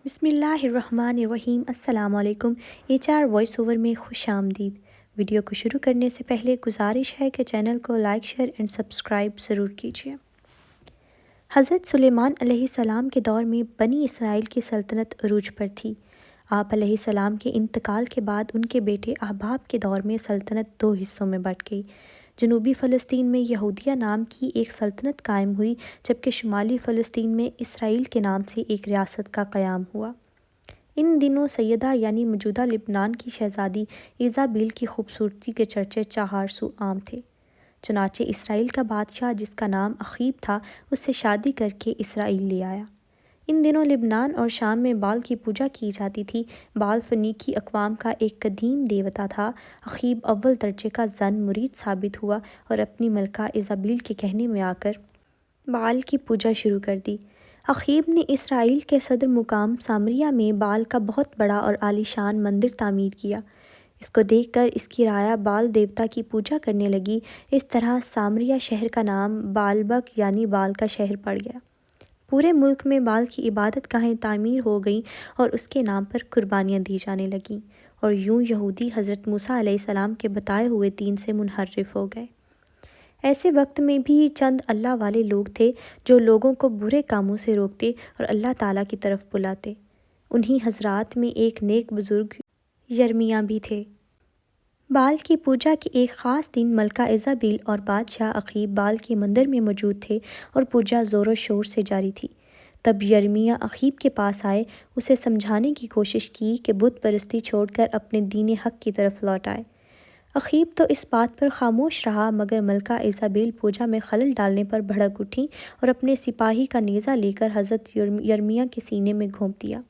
بسم اللہ الرحمن الرحیم۔ السلام علیکم۔ HR وائس اوور میں خوش آمدید۔ ویڈیو کو شروع کرنے سے پہلے گزارش ہے کہ چینل کو لائک، شیئر اینڈ سبسکرائب ضرور کیجیے۔ حضرت سلیمان علیہ السلام کے دور میں بنی اسرائیل کی سلطنت عروج پر تھی۔ آپ علیہ السلام کے انتقال کے بعد ان کے بیٹے احباب کے دور میں سلطنت دو حصوں میں بٹ گئی۔ جنوبی فلسطین میں یہودیہ نام کی ایک سلطنت قائم ہوئی، جبکہ شمالی فلسطین میں اسرائیل کے نام سے ایک ریاست کا قیام ہوا۔ ان دنوں سیدہ یعنی موجودہ لبنان کی شہزادی ایزابیل کی خوبصورتی کے چرچے چہار سو عام تھے۔ چنانچہ اسرائیل کا بادشاہ، جس کا نام اخیب تھا، اس سے شادی کر کے اسرائیل لے آیا۔ ان دنوں لبنان اور شام میں بال کی پوجا کی جاتی تھی۔ بال فنیکی اقوام کا ایک قدیم دیوتا تھا۔ اخیب اول درجے کا زن مرید ثابت ہوا اور اپنی ملکہ ایزابیل کے کہنے میں آ کر بال کی پوجا شروع کر دی۔ اخیب نے اسرائیل کے صدر مقام سامریہ میں بال کا بہت بڑا اور عالی شان مندر تعمیر کیا۔ اس کو دیکھ کر اس کی رعایا بال دیوتا کی پوجا کرنے لگی۔ اس طرح سامریہ شہر کا نام بالبک یعنی بال کا شہر پڑ گیا۔ پورے ملک میں بال کی عبادت گاہیں تعمیر ہو گئیں اور اس کے نام پر قربانیاں دی جانے لگیں، اور یوں یہودی حضرت موسیٰ علیہ السلام کے بتائے ہوئے دین سے منحرف ہو گئے۔ ایسے وقت میں بھی چند اللہ والے لوگ تھے جو لوگوں کو برے کاموں سے روکتے اور اللہ تعالیٰ کی طرف بلاتے۔ انہی حضرات میں ایک نیک بزرگ یرمیاہ بھی تھے۔ بال کی پوجا کے ایک خاص دن ملکہ ایزابیل اور بادشاہ اخیب بال کے مندر میں موجود تھے اور پوجا زور و شور سے جاری تھی۔ تب یرمیاہ اخیب کے پاس آئے، اسے سمجھانے کی کوشش کی کہ بت پرستی چھوڑ کر اپنے دین حق کی طرف لوٹ آئے۔ اخیب تو اس بات پر خاموش رہا، مگر ملکہ ایزابیل پوجا میں خلل ڈالنے پر بھڑک اٹھیں اور اپنے سپاہی کا نیزہ لے کر حضرت یرمیاہ کے سینے میں گھونپ دیا۔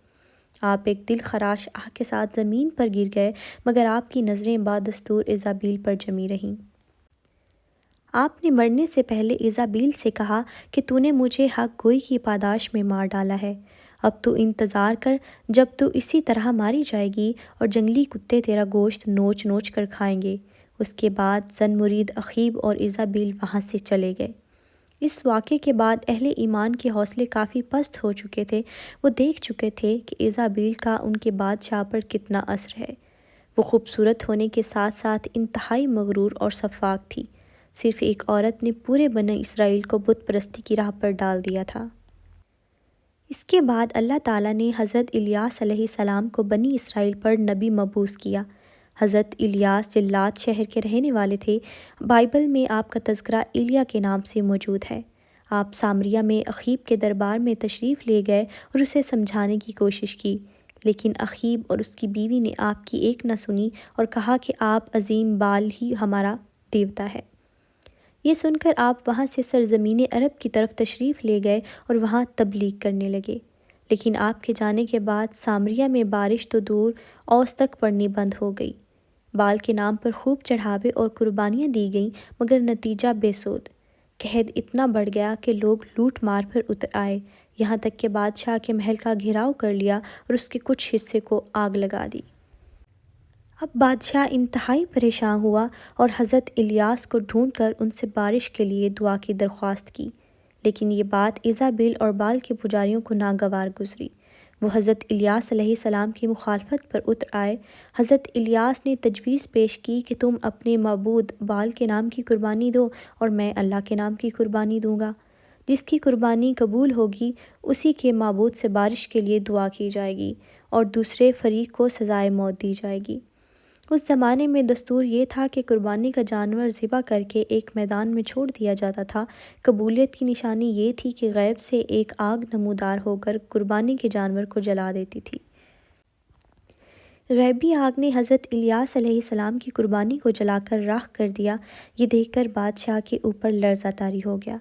آپ ایک دل خراش آہ کے ساتھ زمین پر گر گئے، مگر آپ کی نظریں بدستور ایزابیل پر جمی رہیں۔ آپ نے مرنے سے پہلے ایزابیل سے کہا کہ تو نے مجھے حق گوئی کی پاداش میں مار ڈالا ہے۔ اب تو انتظار کر جب تو اسی طرح ماری جائے گی اور جنگلی کتے تیرا گوشت نوچ نوچ کر کھائیں گے۔ اس کے بعد زن مرید اخیب اور ایزابیل وہاں سے چلے گئے۔ اس واقعے کے بعد اہل ایمان کے حوصلے کافی پست ہو چکے تھے۔ وہ دیکھ چکے تھے کہ ایزابیل کا ان کے بادشاہ پر کتنا اثر ہے۔ وہ خوبصورت ہونے کے ساتھ ساتھ انتہائی مغرور اور سفاک تھی۔ صرف ایک عورت نے پورے بنی اسرائیل کو بت پرستی کی راہ پر ڈال دیا تھا۔ اس کے بعد اللہ تعالیٰ نے حضرت الیاس علیہ السلام کو بنی اسرائیل پر نبی مبعوث کیا۔ حضرت الیاس جلات شہر کے رہنے والے تھے۔ بائبل میں آپ کا تذکرہ ایلیا کے نام سے موجود ہے۔ آپ سامریہ میں اخیب کے دربار میں تشریف لے گئے اور اسے سمجھانے کی کوشش کی، لیکن اخیب اور اس کی بیوی نے آپ کی ایک نہ سنی اور کہا کہ آپ عظیم بال ہی ہمارا دیوتا ہے۔ یہ سن کر آپ وہاں سے سرزمین عرب کی طرف تشریف لے گئے اور وہاں تبلیغ کرنے لگے، لیکن آپ کے جانے کے بعد سامریہ میں بارش تو دور اوس تک پڑنی بند ہو گئی۔ بال کے نام پر خوب چڑھاوے اور قربانیاں دی گئیں، مگر نتیجہ بے سود۔ قحط اتنا بڑھ گیا کہ لوگ لوٹ مار پر اتر آئے، یہاں تک کہ بادشاہ کے محل کا گھیراؤ کر لیا اور اس کے کچھ حصے کو آگ لگا دی۔ اب بادشاہ انتہائی پریشان ہوا اور حضرت الیاس کو ڈھونڈ کر ان سے بارش کے لیے دعا کی درخواست کی، لیکن یہ بات ایزابیل اور بال کے پجاریوں کو ناگوار گزری۔ وہ حضرت الیاس علیہ السلام کی مخالفت پر اتر آئے۔ حضرت الیاس نے تجویز پیش کی کہ تم اپنے معبود بال کے نام کی قربانی دو اور میں اللہ کے نام کی قربانی دوں گا۔ جس کی قربانی قبول ہوگی اسی کے معبود سے بارش کے لیے دعا کی جائے گی اور دوسرے فریق کو سزائے موت دی جائے گی۔ اس زمانے میں دستور یہ تھا کہ قربانی کا جانور ذبح کر کے ایک میدان میں چھوڑ دیا جاتا تھا۔ قبولیت کی نشانی یہ تھی کہ غیب سے ایک آگ نمودار ہو کر قربانی کے جانور کو جلا دیتی تھی۔ غیبی آگ نے حضرت الیاس علیہ السلام کی قربانی کو جلا کر راکھ کر دیا۔ یہ دیکھ کر بادشاہ کے اوپر لرزہ طاری ہو گیا۔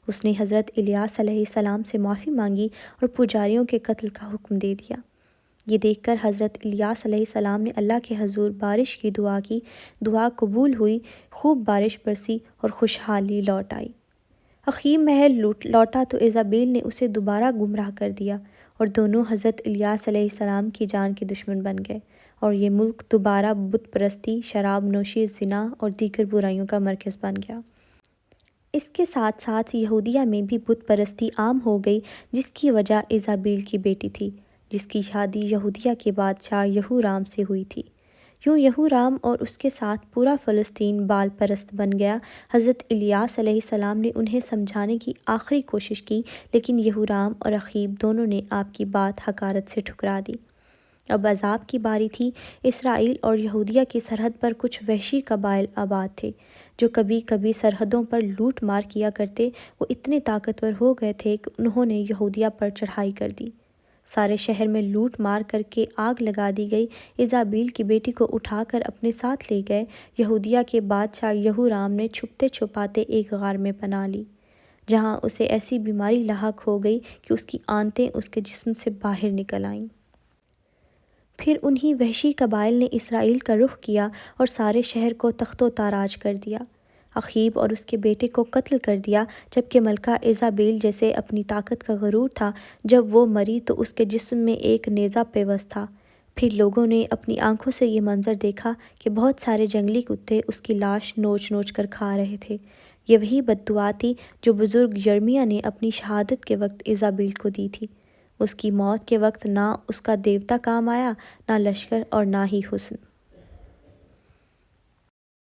اس نے حضرت الیاس علیہ السلام سے معافی مانگی اور پجاریوں کے قتل کا حکم دے دیا۔ یہ دیکھ کر حضرت الیاس علیہ السلام نے اللہ کے حضور بارش کی دعا کی۔ دعا قبول ہوئی، خوب بارش برسی اور خوشحالی لوٹ آئی۔ اخیب محل لوٹا تو ایزابیل نے اسے دوبارہ گمراہ کر دیا اور دونوں حضرت الیاس علیہ السلام کی جان کے دشمن بن گئے، اور یہ ملک دوبارہ بت پرستی، شراب نوشی، زنا اور دیگر برائیوں کا مرکز بن گیا۔ اس کے ساتھ ساتھ یہودیہ میں بھی بت پرستی عام ہو گئی، جس کی وجہ ایزابیل کی بیٹی تھی۔ جس کی شادی یہودیہ کے بادشاہ یہورام سے ہوئی تھی۔ یوں یہورام اور اس کے ساتھ پورا فلسطین بال پرست بن گیا۔ حضرت الیاس علیہ السلام نے انہیں سمجھانے کی آخری کوشش کی، لیکن یہورام اور اخیب دونوں نے آپ کی بات حقارت سے ٹھکرا دی۔ اب عذاب کی باری تھی۔ اسرائیل اور یہودیہ کی سرحد پر کچھ وحشی قبائل آباد تھے، جو کبھی کبھی سرحدوں پر لوٹ مار کیا کرتے۔ وہ اتنے طاقتور ہو گئے تھے کہ انہوں نے یہودیہ پر چڑھائی کر دی۔ سارے شہر میں لوٹ مار کر کے آگ لگا دی گئی۔ ایزابیل کی بیٹی کو اٹھا کر اپنے ساتھ لے گئے۔ یہودیہ کے بادشاہ یہورام نے چھپتے چھپاتے ایک غار میں پناہ لی، جہاں اسے ایسی بیماری لاحق ہو گئی کہ اس کی آنتیں اس کے جسم سے باہر نکل آئیں۔ پھر انہی وحشی قبائل نے اسرائیل کا رخ کیا اور سارے شہر کو تخت و تاراج کر دیا۔ اخیب اور اس کے بیٹے کو قتل کر دیا، جبکہ ملکہ ایزابیل جیسے اپنی طاقت کا غرور تھا۔ جب وہ مری تو اس کے جسم میں ایک نیزہ پیوست تھا۔ پھر لوگوں نے اپنی آنکھوں سے یہ منظر دیکھا کہ بہت سارے جنگلی کتے اس کی لاش نوچ نوچ کر کھا رہے تھے۔ یہ وہی بد دعا تھی جو بزرگ یرمیہ نے اپنی شہادت کے وقت ایزابیل کو دی تھی۔ اس کی موت کے وقت نہ اس کا دیوتا کام آیا، نہ لشکر اور نہ ہی حسن۔